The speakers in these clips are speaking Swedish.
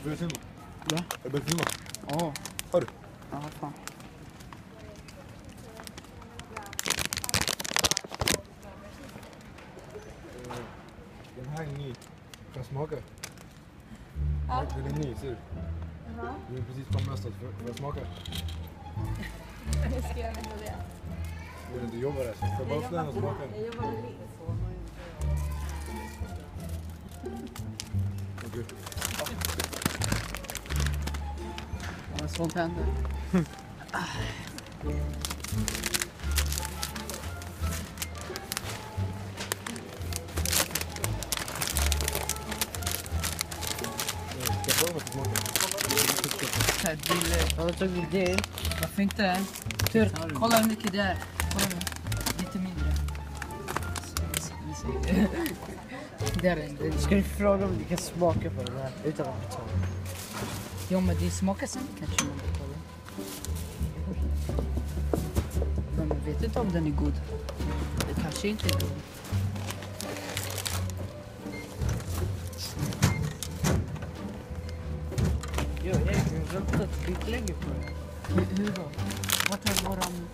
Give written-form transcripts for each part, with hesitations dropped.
börjar filma. Va? Jag börjar filma. Ja. Har du? Ja, fan. Den här är ny. Kan jag smaka? Ja. Den är ny, ser du? Jaha. Den är precis framröstad. Får jag smaka? Nu ska jag veta det. Jag vill inte jobba där. Får jag bara öppna den och smaka? Jag jobbar med det. Okej. Ja, sånt händer. Ska jag prova att smaka? Här, Dille. Ja, tog vi det. Varför inte? Turk, kolla hur mycket det är. Kolla nu. Lite mindre. Det är det. Ska du fråga om du kan smaka på den här utan att betala? Jo, men det smakar sen kanske man betalar. Men man vet inte om den är god. Det kanske inte är god. Jo, jag har väntat lite länge på det. Hur då? Vart är våran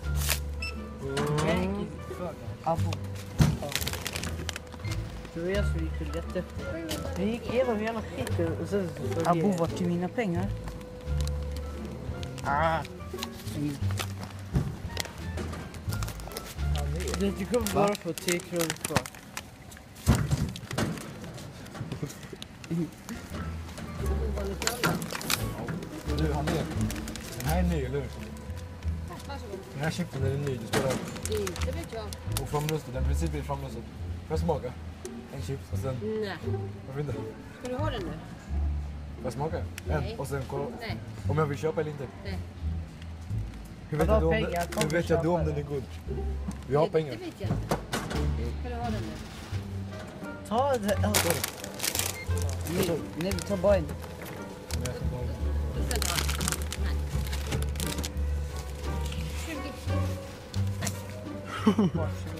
Jag gick in fråga. abo? Det var jag som gick och letade efter. Jag gick igenom hela skiten och sen så såg Abo, vart är mina pengar? Ah! Du kommer bara få 10 kronor kvar. Du, han är. Den här är ny, eller hur? Varsågod. Den här chippen är ny. Du ska ha Inte vet jag. och framröstad. Den precis blir framröstad. Får jag smaka? En chips och sen... Nej. Varför inte? Ska du ha den nu? Får jag smaka? Nej. En och sen kolla. Nej. Om jag vill köpa eller inte. Nej. Hur vet Jag jag har då om, pengar, kom hur vet och jag då om köpa den är god? Vi har pengar. Det vet jag inte. Ska du ha den nu? Ta det. Nej, vi tar bara en. Nej, Du ska inte ha den. Nej. 20. Varsågod.